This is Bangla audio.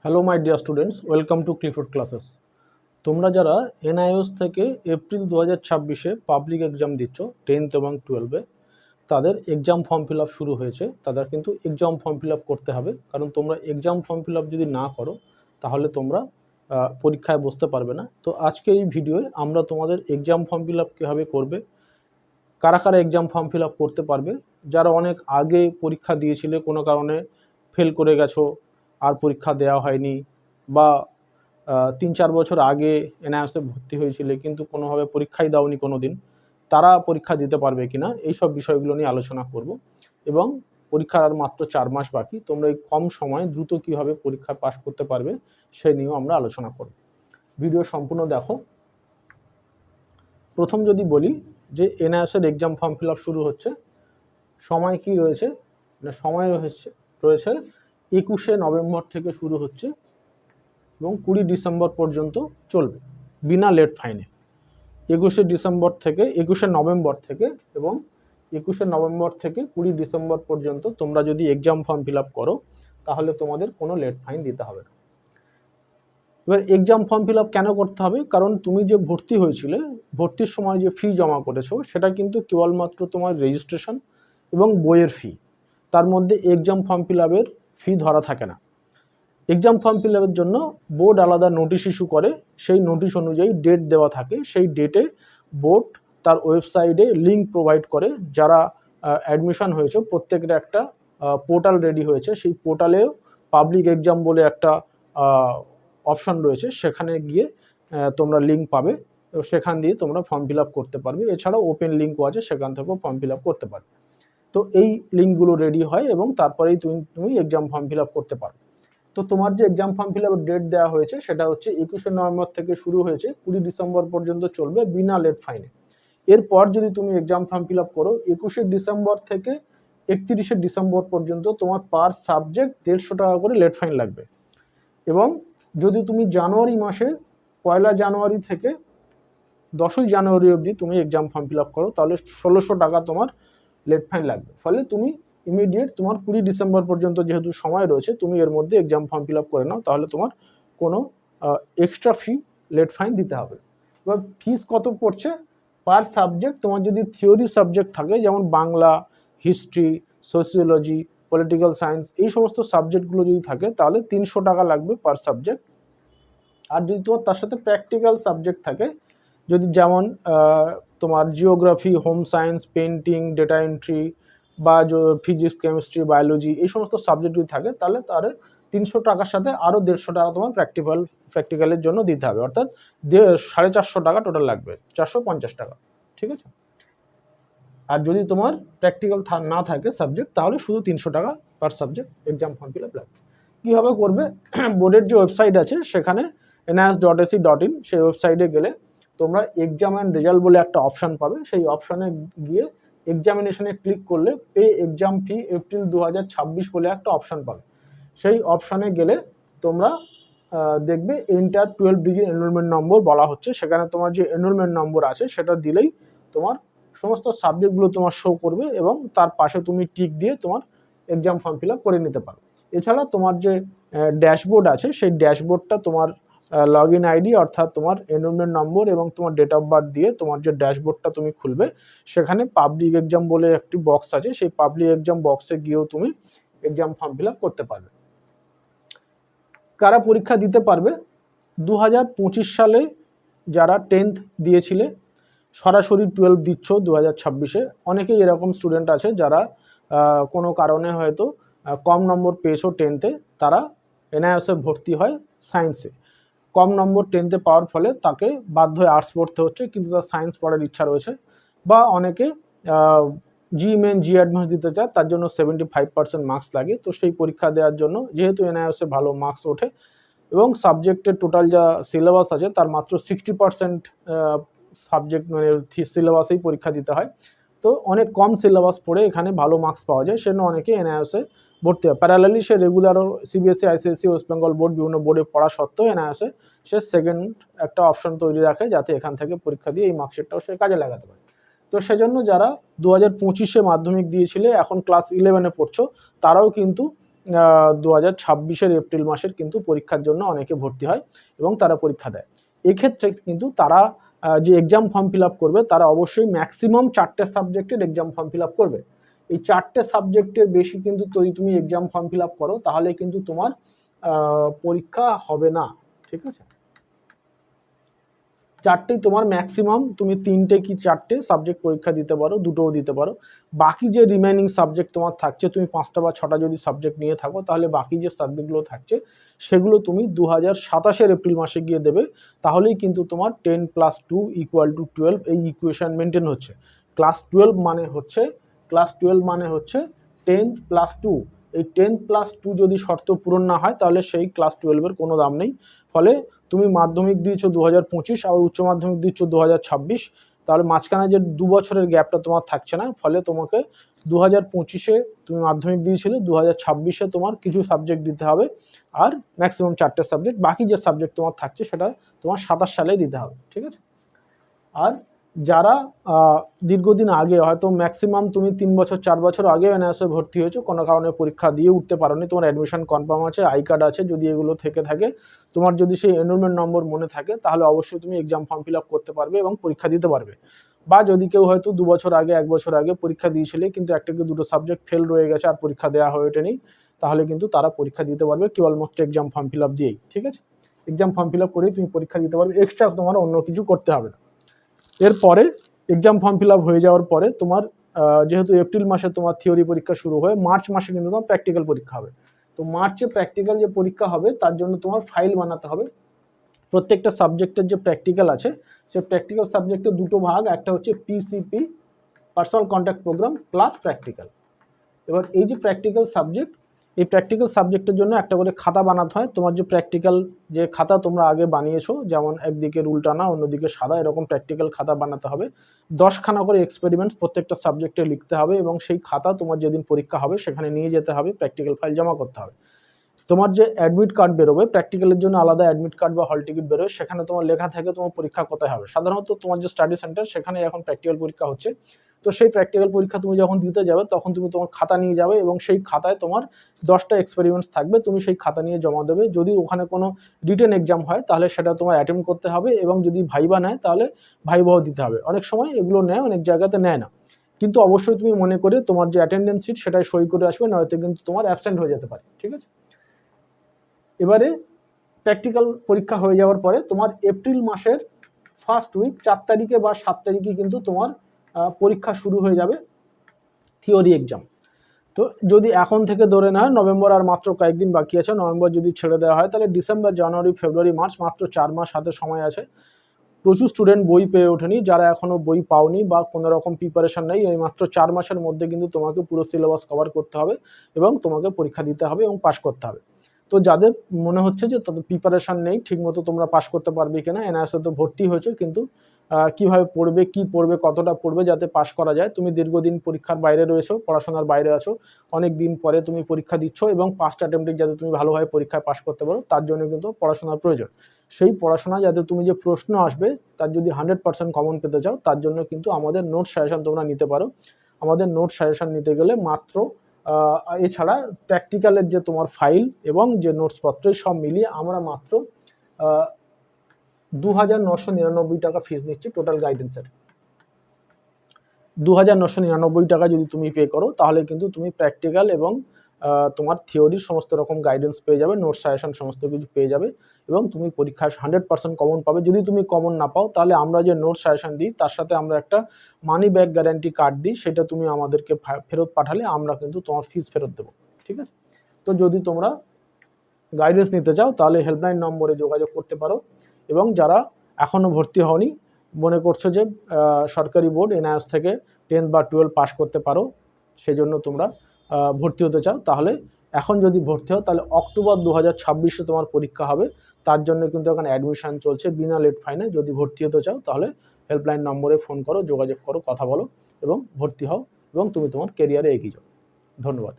Hello my dear students, welcome to Clifford classes. তোমরা যারা এনআইওস থেকে এপ্রিল 2026-এ পাবলিক এক্সাম দিচ্ছ 10th এবং 12-এ, তাদের এক্সাম ফর্ম ফিল আপ শুরু হয়েছে। তাদের কিন্তু এক্সাম ফর্ম ফিল আপ করতে হবে, কারণ তোমরা এক্সাম ফর্ম ফিল আপ যদি না করো তাহলে তোমরা পরীক্ষায় বসতে পারবে না। তো আজকে এই ভিডিওয়ে আমরা তোমাদের এক্সাম ফর্ম ফিল আপ কীভাবে করবে, কারা কারা এক্সাম ফর্ম ফিল আপ করতে পারবে, যারা অনেক আগে পরীক্ষা দিয়েছিলে কোনো কারণে ফেল করে গেছো, আর পরীক্ষা দেওয়া হয়নি, বা 3-4 বছর আগে এনআইওসে ভর্তি হয়েছিলে কিন্তু কোনোভাবে পরীক্ষাই দাওনি কোনো দিন, তারা পরীক্ষা দিতে পারবে কিনা এইসব বিষয়গুলো নিয়ে আলোচনা করব। এবং পরীক্ষার আর মাত্র 4 মাস বাকি, তোমরা এই কম সময়ে দ্রুত কীভাবে পরীক্ষা পাস করতে পারবে সেই নিয়েও আমরা আলোচনা করব। ভিডিও সম্পূর্ণ দেখো। প্রথম যদি বলি যে এনআইওসের এক্সাম ফর্ম ফিল আপ শুরু হচ্ছে, সময় কি রয়েছে, সময় রয়েছে 21শে নভেম্বর থেকে শুরু হচ্ছে এবং 20 ডিসেম্বর পর্যন্ত চলবে বিনা লেট ফাইনে। 21শে নভেম্বর থেকে এবং 21শে নভেম্বর থেকে 20 ডিসেম্বর পর্যন্ত তোমরা যদি এক্সাম ফর্ম ফিল আপ করো তাহলে তোমাদের কোনো লেট ফাইন দিতে হবে না। এবার এক্সাম ফর্ম ফিল আপ কেন করতে হবে? কারণ তুমি যে ভর্তি হয়েছিলে, ভর্তির সময় যে ফি জমা করেছো সেটা কিন্তু কেবলমাত্র তোমার রেজিস্ট্রেশন এবং বইয়ের ফি, তার মধ্যে এক্সাম ফর্ম ফিল আপের ফি ধরা থাকে না। এক্সাম ফর্ম ফিল আপের জন্য বোর্ড আলাদা নোটিশ ইস্যু করে, সেই নোটিশ অনুযায়ী ডেট দেওয়া থাকে, সেই ডেটে বোর্ড তার ওয়েবসাইটে লিঙ্ক প্রোভাইড করে। যারা অ্যাডমিশন হয়েছে প্রত্যেকের একটা পোর্টাল রেডি হয়েছে, সেই পোর্টালেও পাবলিক এক্সাম বলে একটা অপশন রয়েছে, সেখানে গিয়ে তোমরা লিঙ্ক পাবে, সেখান দিয়ে তোমরা ফর্ম ফিল আপ করতে পারবে। এছাড়াও ওপেন লিঙ্কও আছে, সেখান থেকেও ফর্ম ফিল আপ করতে পারবে। তো এই লিঙ্কগুলো রেডি হয় এবং তারপরেই তুমি এক্সাম ফর্ম ফিল আপ করতে পারো। তো তোমার যে এক্সাম ফর্ম ফিল আপের ডেট দেওয়া হয়েছে সেটা হচ্ছে 21শে নভেম্বর থেকে শুরু হয়েছে, 20 ডিসেম্বর পর্যন্ত চলবে বিনা লেট ফাইনে। এরপর যদি তুমি এক্সাম ফর্ম ফিল আপ করো 21শে ডিসেম্বর থেকে 31শে ডিসেম্বর পর্যন্ত তোমার পার সাবজেক্ট 150 টাকা করে লেট ফাইন লাগবে। এবং যদি তুমি জানুয়ারি মাসে 1 জানুয়ারি থেকে 10ই জানুয়ারি অবধি তুমি এক্সাম ফর্ম ফিল আপ করো তাহলে 1600 টাকা তোমার লেট ফাইন লাগবে। ফলে তুমি ইমিডিয়েট তোমার 20 ডিসেম্বর পর্যন্ত যেহেতু সময় রয়েছে, তুমি এর মধ্যে এক্সাম ফর্ম ফিল আপ করে নাও, তাহলে তোমার কোনো এক্সট্রা ফি লেট ফাইন দিতে হবে। এবার ফিস কত পড়ছে পার সাবজেক্ট? তোমার যদি থিওরি সাবজেক্ট থাকে, যেমন Bangla, history, sociology, political science, এই সমস্ত সাবজেক্টগুলো যদি থাকে তাহলে 300 টাকা লাগবে পার সাবজেক্ট। আর যদি তোমার তার সাথে প্র্যাকটিক্যাল সাবজেক্ট থাকে, যদি যেমন তোমার geography, home science, painting, data entry, বা ফিজিক্স, কেমিস্ট্রি, বায়োলজি, এই সমস্ত সাবজেক্ট যদি থাকে তাহলে তার 300 টাকার সাথে আরও 150 টাকা তোমার প্র্যাকটিক্যালের জন্য দিতে হবে, অর্থাৎ 450 টাকা টোটাল লাগবে, 450 টাকা। ঠিক আছে? আর যদি তোমার প্র্যাকটিক্যাল না থাকে সাবজেক্ট তাহলে শুধু 300 টাকা পার subject exam form fill up লাগবে। কীভাবে করবে? বোর্ডের যে ওয়েবসাইট আছে সেখানে NIOS.ac.in, সেই ওয়েবসাইটে গেলে তোমরা এক্সাম অ্যান্ড রেজাল্ট বলে একটা অপশান পাবে। সেই অপশানে গিয়ে এক্সামিনেশনে ক্লিক করলে পে এক্সাম ফি এপ্রিল 2026 বলে একটা অপশান পাবে। সেই অপশানে গেলে তোমরা দেখবে এন্টার 12 ডিজিট এনরোলমেন্ট নম্বর বলা হচ্ছে, সেখানে তোমার যে এনরোলমেন্ট নম্বর আছে সেটা দিলেই তোমার সমস্ত সাবজেক্টগুলো তোমার শো করবে এবং তার পাশে তুমি টিক দিয়ে তোমার এক্সাম ফর্ম ফিল আপ করে নিতে পারো। এছাড়া তোমার যে ড্যাশবোর্ড আছে সেই ড্যাশবোর্ডটা তোমার লগ ইন আইডি অর্থাৎ তোমার এনরোলমেন্ট নম্বর এবং তোমার ডেট অফ বার্থ দিয়ে তোমার যে ড্যাশবোর্ডটা তুমি খুলবে, সেখানে পাবলিক এক্সাম বলে একটি বক্স আছে, সেই পাবলিক এক্সাম বক্সে গিয়েও তুমি এক্সাম ফর্ম ফিল আপ করতে পারবে। কারা পরীক্ষা দিতে পারবে? 2025 সালে যারা 10th দিয়েছিলে, সরাসরি 12 দিচ্ছ 2026-এ, অনেকেই এরকম স্টুডেন্ট আছে যারা কোনো কারণে হয়তো কম নম্বর পেয়েছো 10th-এ, তারা NIOS-এ ভর্তি হয় সায়েন্সে। কম নম্বর 10th-এ পাওয়ার ফলে তাকে বাধ্য হয়ে আর্টস পড়তে হচ্ছে, কিন্তু তার সায়েন্স পড়ার ইচ্ছা রয়েছে। বা অনেকে জি মেন, জি অ্যাডভান্স দিতে চায়, তার জন্য 75% মার্কস লাগে। তো সেই পরীক্ষা দেওয়ার জন্য যেহেতু NIOS-এ ভালো মার্কস ওঠে এবং সাবজেক্টের টোটাল যা সিলেবাস আছে তার মাত্র 60% সাবজেক্ট মানে সিলেবাসেই পরীক্ষা দিতে হয়, তো অনেক কম সিলেবাস পড়ে এখানে ভালো মার্কস পাওয়া যায়, সেজন্য অনেকে NIOS-এ ভর্তি হয়। প্যারালালি সে রেগুলারও CBSE, ICSE, West Bengal board বিভিন্ন বোর্ডে পড়া সত্ত্বেও NIOS-এ সে সেকেন্ড একটা অপশন তৈরি রাখে, যাতে এখান থেকে পরীক্ষা দিয়ে এই মার্কশিটটাও সে কাজে লাগাতে পারে। তো সেজন্য যারা 2025-এ মাধ্যমিক দিয়েছিলে, এখন ক্লাস 11-এ পড়ছো, তারাও কিন্তু 2026-এর এপ্রিল মাসের কিন্তু পরীক্ষার জন্য অনেকে ভর্তি হয় এবং তারা পরীক্ষা দেয়। এক্ষেত্রে কিন্তু তারা যে এক্সাম ফর্ম ফিল আপ করবে তারা অবশ্যই ম্যাক্সিমাম 4টে সাবজেক্টের এক্সাম ফর্ম ফিল আপ করবে। এই 4টে সাবজেক্টের বেশি কিন্তু তুমি এক্সাম ফর্ম ফিল আপ করো তাহলে কিন্তু তোমার পরীক্ষা হবে না, ঠিক আছে। 4টেই তোমার ম্যাক্সিমাম, তুমি 3টে কি 4টে সাবজেক্ট পরীক্ষা দিতে পারো, 2টোও দিতে পারো। বাকি যে রিমেনিং সাবজেক্ট তোমার থাকছে, তুমি 5টা বা 6টা যদি সাবজেক্ট নিয়ে থাকো তাহলে বাকি যে সাবজেক্টগুলো থাকছে সেগুলো তুমি 2027-এর এপ্রিল মাসে গিয়ে দেবে। তাহলেই কিন্তু তোমার 10+2 = 12 এই ইকুয়েশন মেনটেন হচ্ছে। ক্লাস 12 মানে হচ্ছে 10+2। এই 10+2 যদি শর্ত পূরণ না হয় তাহলে সেই ক্লাস 12-এর কোনো দাম নেই। ফলে তুমি মাধ্যমিক দিয়েছো 2025 আর উচ্চ মাধ্যমিক দিচ্ছ 2026, তাহলে মাঝখানে যে 2 বছরের গ্যাপটা তোমার থাকছে না। ফলে তোমাকে 2025-এ তুমি মাধ্যমিক দিয়েছিলে, 2026-এ তোমার কিছু সাবজেক্ট দিতে হবে আর ম্যাক্সিমাম 4টে সাবজেক্ট, বাকি যে সাবজেক্ট তোমার থাকছে সেটা তোমার 27 সালেই দিতে হবে, ঠিক আছে। আর যারা দীর্ঘদিন আগে হয়তো ম্যাক্সিমাম তুমি 3 বছর 4 বছর আগে এনআইএসে ভর্তি হয়েছো, কোনো কারণে পরীক্ষা দিয়ে উঠতে পারোনি, তোমার অ্যাডমিশন কনফার্ম আছে, আই কার্ড আছে, যদি এগুলো থেকে থাকে, তোমার যদি সেই এনরোলমেন্ট নম্বর মনে থাকে তাহলে অবশ্যই তুমি এক্সাম ফর্ম ফিল আপ করতে পারবে এবং পরীক্ষা দিতে পারবে। বা যদি কেউ হয়তো 2 বছর আগে 1 বছর আগে পরীক্ষা দিয়েছিলে কিন্তু একটা কি 2টো সাবজেক্ট ফেল রয়ে গেছে আর পরীক্ষা দেওয়া হয়ে ওঠেনি, তাহলে কিন্তু তারা পরীক্ষা দিতে পারবে কেবলমাত্র এক্সাম ফর্ম ফিল আপ দিয়েই, ঠিক আছে। এক্সাম ফর্ম ফিল আপ করেই তুমি পরীক্ষা দিতে পারবে, এক্সট্রা তোমার অন্য কিছু করতে হবে না। এরপরে এক্সাম ফর্ম ফিল আপ হয়ে যাওয়ার পরে তোমার যেহেতু এপ্রিল মাসে তোমার থিওরি পরীক্ষা শুরু হয়, মার্চ মাসে কিন্তু তোমার প্র্যাকটিক্যাল পরীক্ষা হবে। তো মার্চে প্র্যাকটিক্যাল যে পরীক্ষা হবে তার জন্য তোমার ফাইল বানাতে হবে। প্রত্যেকটা সাবজেক্টের যে প্র্যাকটিক্যাল আছে সেই প্র্যাকটিক্যাল সাবজেক্টের 2টো ভাগ, একটা হচ্ছে PCP personal contact program plus practical. এবার এই যে প্র্যাকটিক্যাল সাবজেক্ট, এই প্র্যাকটিক্যাল সাবজেক্টের জন্য একটা করে খাতা বানাতে হয়। তোমার যে প্র্যাকটিক্যাল যে খাতা তোমরা আগে বানিয়েছো, যেমন একদিকে রুল টানা অন্যদিকে সাদা, এরকম প্র্যাকটিক্যাল খাতা বানাতে হবে। 10খানা করে এক্সপেরিমেন্টস প্রত্যেকটা সাবজেক্টে লিখতে হবে এবং সেই খাতা তোমার যেদিন পরীক্ষা হবে সেখানে নিয়ে যেতে হবে, প্র্যাকটিক্যাল ফাইল জমা করতে হবে। তোমার যে অ্যাডমিট কার্ড বেরোবে, প্র্যাকটিক্যালের জন্য আলাদা অ্যাডমিট কার্ড বা হল টিকিট বেরোয়, সেখানে তোমার লেখা থাকে তোমার পরীক্ষা কোথায় হবে। সাধারণত তোমার যে স্টাডি সেন্টার সেখানে এখন প্র্যাকটিক্যাল পরীক্ষা হচ্ছে। তো সেই প্র্যাকটিক্যাল পরীক্ষা তুমি যখন দিতে যাবে তখন তুমি তোমার খাতা নিয়ে যাবে এবং সেই খাতায় তোমার 10টা এক্সপেরিমেন্টস থাকবে, তুমি সেই খাতা নিয়ে জমা দেবে। যদি ওখানে কোনো রিটেন এক্সাম হয় তাহলে সেটা তোমার অ্যাটেম্প করতে হবে এবং যদি ভাইবা নেয় তাহলে ভাইবাও দিতে হবে। অনেক সময় এগুলো নেয়, অনেক জায়গাতে নেয় না, কিন্তু অবশ্যই তুমি মনে করে তোমার যে অ্যাটেন্ডেন্স শিট সেটাই সই করে আসবে, নয়তো কিন্তু তোমার অ্যাবসেন্ট হয়ে যেতে পারে, ঠিক আছে। এবারে প্র্যাকটিক্যাল পরীক্ষা হয়ে যাওয়ার পরে তোমার এপ্রিল মাসের ফার্স্ট উইক 4 তারিখে বা 7 তারিখে কিন্তু তোমার পরীক্ষা শুরু হয়ে যাবে, থিওরি এক্সাম। তো যদি এখন থেকে ধরে নেওয়া হয় নভেম্বর আর মাত্র কয়েকদিন বাকি আছে, নভেম্বর যদি ছেড়ে দেওয়া হয় তাহলে ডিসেম্বর, জানুয়ারি, ফেব্রুয়ারি, মার্চ, মাত্র 4 মাস হাতে সময় আছে। প্রচুর স্টুডেন্ট বই পেয়ে ওঠেনি, যারা এখনো বই পাওনি বা কোনো রকম প্রিপারেশন নেই, এই মাত্র 4 মাসের মধ্যে কিন্তু তোমাকে পুরো সিলেবাস কভার করতে হবে এবং তোমাকে পরীক্ষা দিতে হবে এবং পাস করতে হবে। তো যাদের মনে হচ্ছে যে তাদের প্রিপারেশন নেই, ঠিকমতো তোমরা পাস করতে পারবে কিনা, এনআইএসে তো ভর্তি হয়েছে কিন্তু কিভাবে পড়বে, কি পড়বে, কতটা পড়বে যাতে পাস করা যায়। তুমি দীর্ঘদিন পরীক্ষার বাইরে রয়েছো, পড়াশোনার বাইরে আছো, অনেক দিন পরে তুমি পরীক্ষা দিচ্ছ এবং ফার্স্ট অ্যাটেম্পটে যাতে তুমি ভালোভাবে পরীক্ষায় পাস করতে পারো তার জন্য কিন্তু পড়াশোনার প্রয়োজন। সেই পড়াশোনা যাতে তুমি যে প্রশ্ন আসবে তার যদি 100% কমন পেতে চাও তার জন্য কিন্তু আমাদের নোট সাজেশন তোমরা নিতে পারো। আমাদের নোট সাজেশন নিতে গেলে মাত্র এছাড়া প্র্যাকটিক্যালের যে তোমার ফাইল এবং যে নোটসপত্র সব মিলিয়ে আমরা মাত্র 2,999 টাকা ফিস নিচ্ছি টোটাল গাইডেন্সের। 2,999 টাকা যদি তুমি পে করো তাহলে কিন্তু তুমি প্র্যাকটিক্যাল এবং তোমার থিওরির সমস্ত রকম গাইডেন্স পেয়ে যাবে, নোট সাজেশন সমস্ত কিছু পেয়ে যাবে এবং তুমি পরীক্ষায় 100% কমন পাবে। যদি তুমি কমন না পাও তাহলে আমরা যে নোট সাজেশন দিই তার সাথে আমরা একটা মানি ব্যাক গ্যারান্টি কার্ড দিই, সেটা তুমি আমাদেরকে ফেরত পাঠালে আমরা কিন্তু তোমার ফিস ফেরত দেবো, ঠিক আছে। তো যদি তোমরা গাইডেন্স নিতে চাও তাহলে হেল্পলাইন নম্বরে যোগাযোগ করতে পারো। এবং যারা এখনও ভর্তি হওনি, মনে করছো যে সরকারি বোর্ড এনআইএস থেকে 10 বা 12 পাস করতে পারো, সেজন্য তোমরা ভর্তি হতে চাও, তাহলে এখন যদি ভর্তি হও তাহলে অক্টোবর 2026-এ তোমার পরীক্ষা হবে। তার জন্য কিন্তু এখানে অ্যাডমিশন চলছে বিনা লেট ফাইনে। যদি ভর্তি হতে চাও তাহলে হেল্পলাইন নম্বরে ফোন করো, যোগাযোগ করো, কথা বলো এবং ভর্তি হও এবং তুমি তোমার কেরিয়ারে এগিয়ে যাও। ধন্যবাদ।